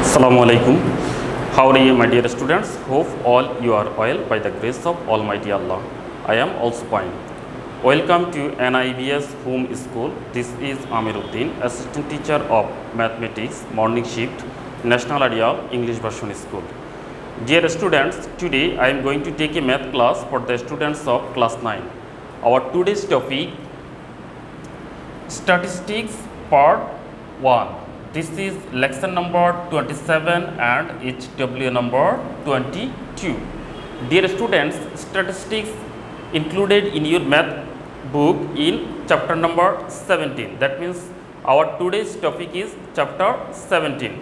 Assalamu alaikum. How are you, my dear students? Hope all you are well by the grace of Almighty Allah. I am also fine. Welcome to NIBS Home School. This is Amir Uddin, Assistant Teacher of Mathematics, Morning Shift, National Area English Version School. Dear students, today I am going to take a math class for the students of class 9. Our today's topic, Statistics Part 1. This is lesson number 27 and HW number 22. Dear students, statistics included in your math book in chapter number 17. That means our today's topic is chapter 17.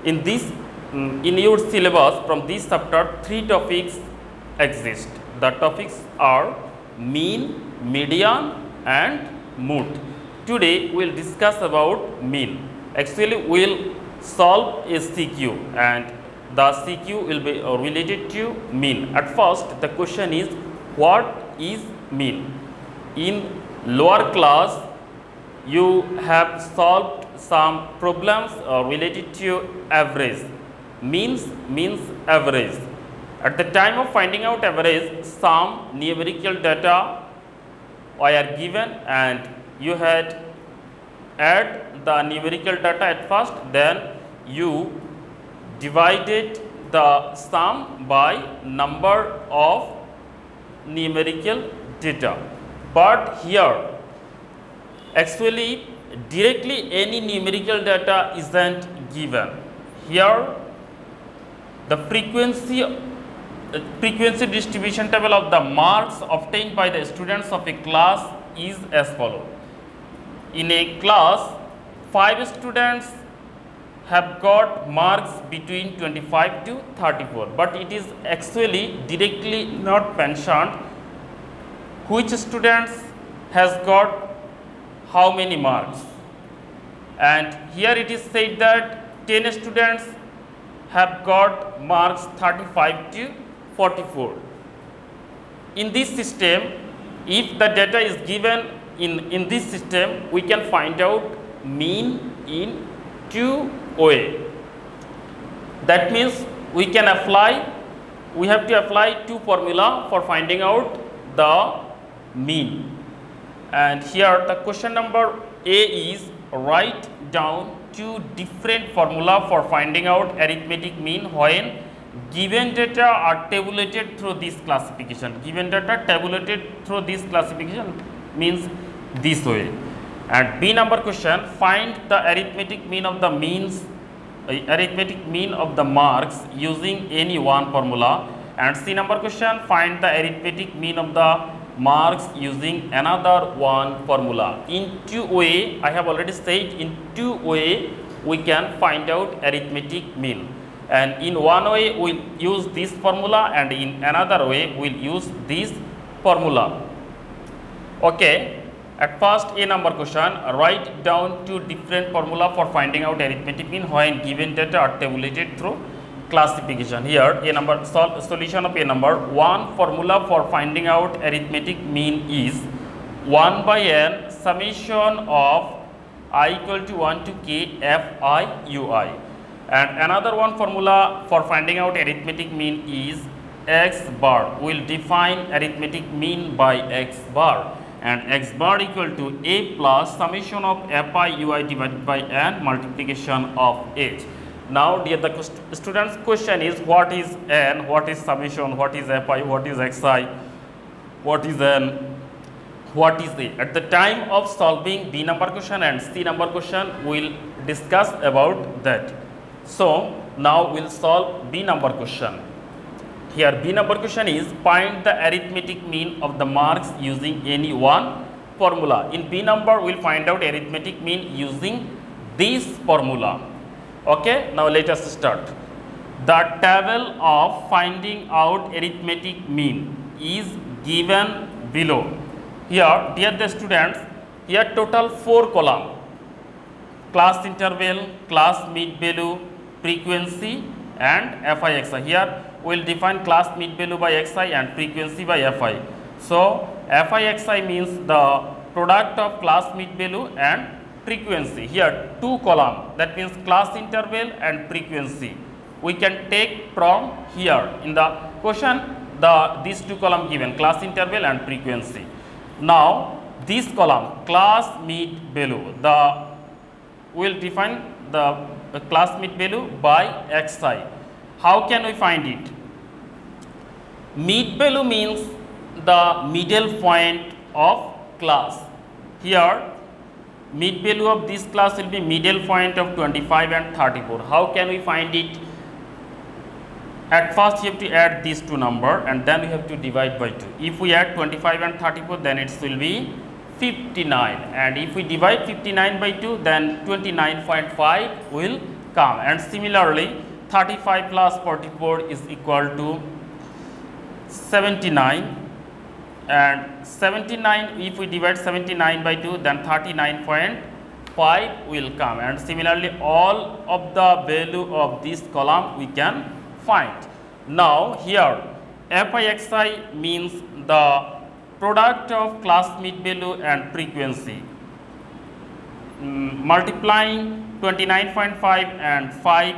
In this, in your syllabus from this chapter, 3 topics exist. The topics are mean, median and mode. Today we will discuss about mean. Actually, we will solve a CQ and the CQ will be related to mean. At first, the question is, what is mean? In lower class, you have solved some problems related to average. Means average. At the time of finding out average, some numerical data were given and you had add the numerical data at first, then you divided the sum by number of numerical data. But here actually directly any numerical data isn't given. Here the frequency distribution table of the marks obtained by the students of a class is as follows. In a class, 5 students have got marks between 25 to 34, but it is actually directly not mentioned which students has got how many marks. And here it is said that 10 students have got marks 35 to 44. In this system, if the data is given in this system, we can find out mean in 2 ways. That means we have to apply 2 formula for finding out the mean. And here the question number A is, write down 2 different formula for finding out arithmetic mean when given data are tabulated through this classification. Given data tabulated through this classification means this way. And B number question, find the arithmetic mean of the marks using any one formula. And C number question, find the arithmetic mean of the marks using another one formula. In 2 ways, I have already said, in 2 ways we can find out arithmetic mean. And in one way we will use this formula, and in another way we will use this formula. Okay. At first, A number question, write down 2 different formula for finding out arithmetic mean when given data are tabulated through classification. Here, A number solution of A number. One formula for finding out arithmetic mean is 1 by n summation of I equal to 1 to k f I u I. And another one formula for finding out arithmetic mean is x bar. We will define arithmetic mean by x bar. And x bar equal to a plus summation of fi ui divided by n multiplication of h. Now, dear the students, question is, what is n, what is summation, what is fi, what is xi, what is n, what is a. At the time of solving B number question and C number question, we will discuss about that. So, now we will solve B number question. Here B number question is, find the arithmetic mean of the marks using any one formula. In B number we will find out arithmetic mean using this formula. Okay, now let us start. The table of finding out arithmetic mean is given below. Here, dear the students, here total 4 columns: class interval, class mid value, frequency and fi xi. Here we will define class mid value by xi and frequency by fi. So, fi xi means the product of class mid value and frequency. Here two column, that means class interval and frequency. We can take from here in the question these two column given, class interval and frequency. Now this column class mid value, we will define the class mid value by xi. How can we find it? Mid value means the middle point of class. Here mid value of this class will be middle point of 25 and 34. How can we find it? At first you have to add these two numbers and then we have to divide by 2. If we add 25 and 34, then it will be 59, and if we divide 59 by 2, then 29.5 will come. And similarly 35 plus 44 is equal to 79, and 79, if we divide 79 by 2, then 39.5 will come. And similarly all of the value of this column we can find. Now here Fixi means the product of class mid value and frequency. Multiplying 29.5 and 5,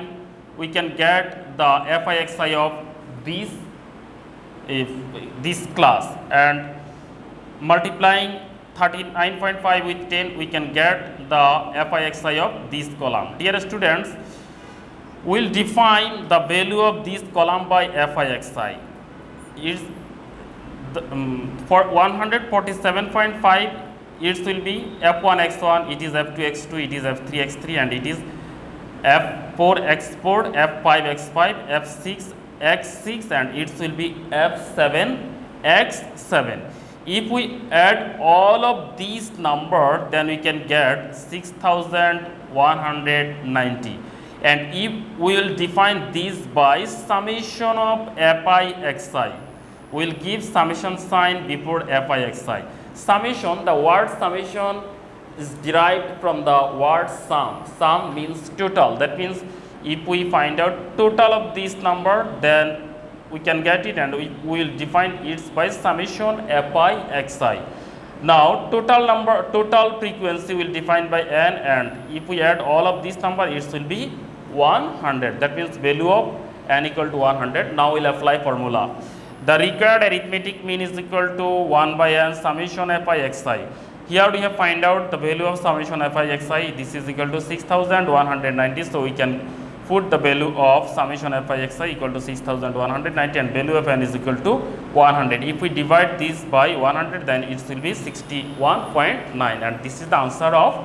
we can get the Fixi of this class, and multiplying 39.5 with 10, we can get the Fixi of this column. Dear students, we will define the value of this column by Fixi. It's for 147.5, it will be f1x1, it is f2x2, it is f3x3, and it is f4x4, f5x5, f6x6, and it will be f7x7. If we add all of these numbers, then we can get 6190. And if we will define this by summation of Fixi, we will give summation sign before Fixi. Summation, the word summation is derived from the word sum. Sum means total. That means if we find out total of this number, then we can get it, and we will define it by summation Fixi. Now total frequency will define by n, and if we add all of these numbers, it will be 100. That means value of n equal to 100. Now we will apply formula. The required arithmetic mean is equal to 1 by n summation Fixi. Here we have find out the value of summation Fixi. This is equal to 6190. So we can put the value of summation Fixi equal to 6190, and value of n is equal to 100. If we divide this by 100, then it will be 61.9, and this is the answer of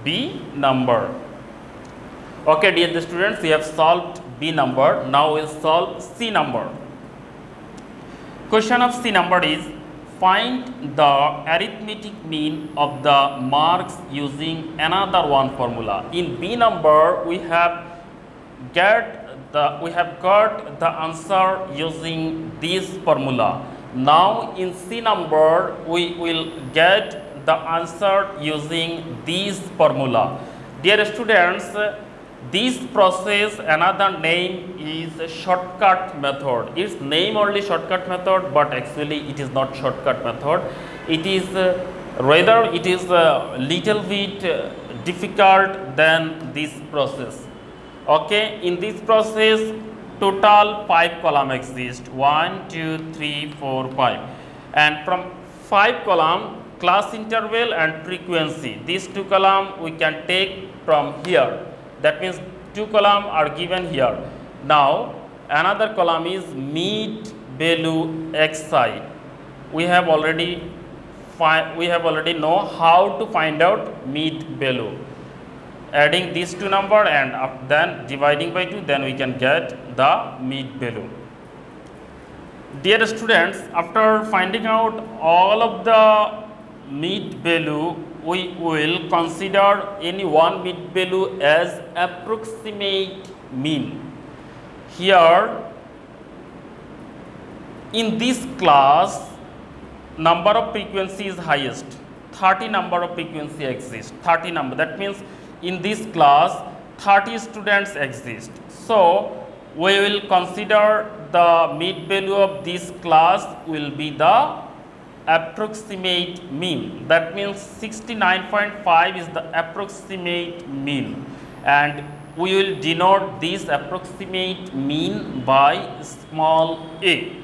B number. Okay, dear students, we have solved B number. Now we will solve C number. Question of C number is, find the arithmetic mean of the marks using another one formula. In B number, we have got the answer using this formula. Now in C number, we will get the answer using this formula. Dear students, this process, another name is shortcut method. Its name only shortcut method, but actually it is not shortcut method. It is rather it is a little bit difficult than this process. Okay, in this process total 5 column exist, 1, 2, 3, 4, 5, and from 5 column class interval and frequency, these 2 column we can take from here. That means 2 columns are given here. Now another column is mid value xi. We have already know how to find out mid value. Adding these 2 numbers and then dividing by 2, then we can get the mid value. Dear students, after finding out all of the mid value, we will consider any one mid value as approximate mean. Here in this class, number of frequency is highest. 30 number of frequency exist. 30 number. That means in this class 30 students exist. So we will consider the mid value of this class will be the approximate mean. That means 69.5 is the approximate mean, and we will denote this approximate mean by small a.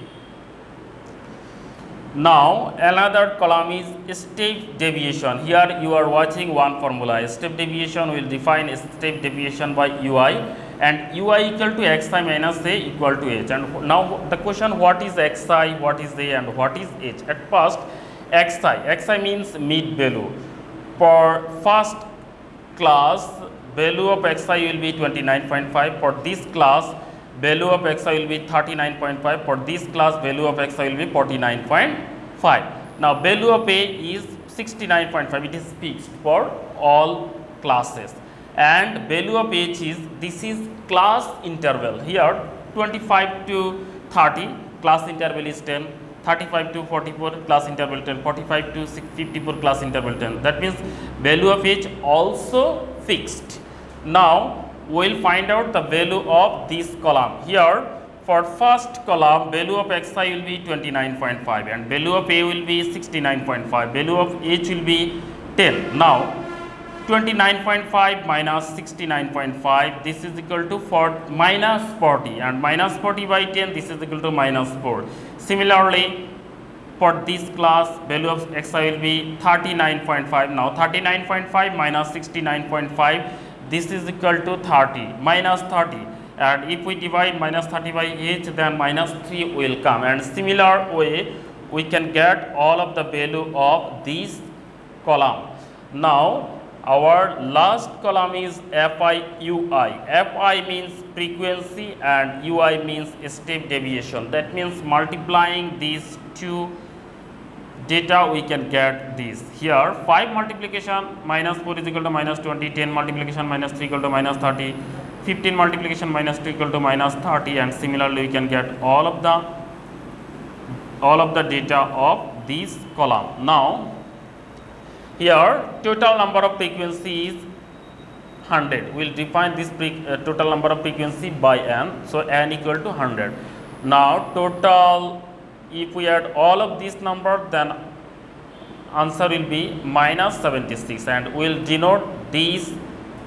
Now another column is step deviation. Here you are watching one formula. Step deviation will define step deviation by ui, and ui equal to xi minus a equal to h. And now the question, what is xi, what is a, and what is h? At first, xi means mid value. For first class, value of xi will be 29.5. For this class, value of xi will be 39.5. For this class, value of xi will be 49.5. Now value of a is 69.5. It is fixed for all classes, and value of h is, this is class interval. Here 25 to 30 class interval is 10, 35 to 44 class interval 10, 45 to 54 class interval 10. That means value of h also fixed. Now we will find out the value of this column. Here for first column, value of xi will be 29.5 and value of a will be 69.5, value of h will be 10. Now 29.5 minus 69.5, this is equal to minus 40, and minus 40 by 10, this is equal to minus 4. Similarly, for this class, value of xi will be 39.5. Now 39.5 minus 69.5, this is equal to 30, minus 30, and if we divide minus 30 by h, then minus 3 will come, and similar way we can get all of the value of this column. Now our last column is fi ui. Fi means frequency and ui means step deviation. That means multiplying these two data we can get this. Here 5 multiplication minus 4 is equal to minus 20, 10 multiplication minus 3 equal to minus 30, 15 multiplication minus 2 equal to minus 30, and similarly we can get all of the data of this column. Now here total number of frequency is 100. We will define this total number of frequency by n. So n equal to 100. Now total, if we add all of this number, then answer will be minus 76, and we will denote this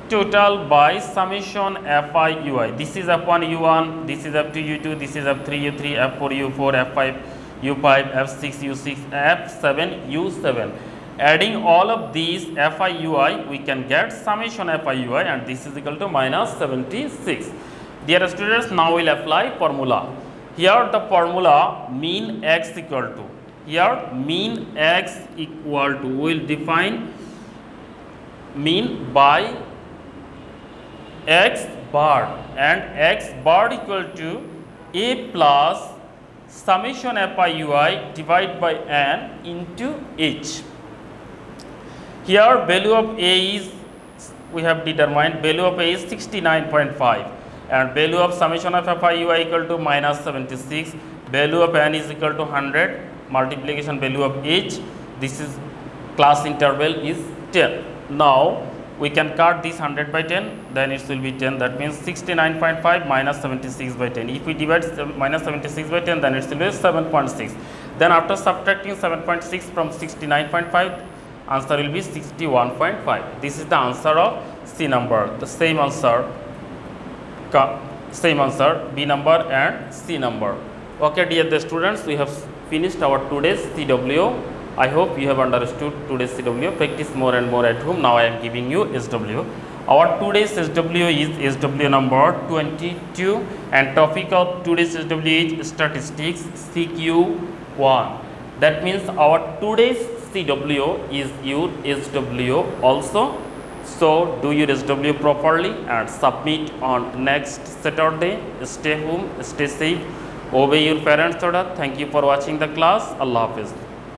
total by summation fi ui. This is f1 u1, this is f2 u2, this is f3 u3, f4 u4, f5 u5, f6 u6, f7 u7. Adding all of these fi ui, we can get summation fi ui, and this is equal to minus 76. Dear students, now we will apply formula. Here the formula mean x equal to, here mean x equal to, we will define mean by x bar, and x bar equal to a plus summation fi ui divided by n into h. Here value of a is, we have determined value of a is 69.5, and value of summation of fi ui equal to minus 76, value of n is equal to 100, multiplication value of h, this is class interval is 10. Now we can cut this 100 by 10, then it will be 10. That means 69.5 minus 76 by 10. If we divide minus 76 by 10, then it will be 7.6. Then after subtracting 7.6 from 69.5, answer will be 61.5. This is the answer of C number. The same answer B number and C number. Okay, dear students, we have finished our today's CW. I hope you have understood today's CW. Practice more and more at home. Now I am giving you SW. Our today's SW is SW number 22, and topic of today's SW is statistics CQ1. That means our today's CW is your SW also. So do your SW properly and submit on next Saturday. Stay home, stay safe, obey your parents' order. Thank you for watching the class. Allah Hafiz.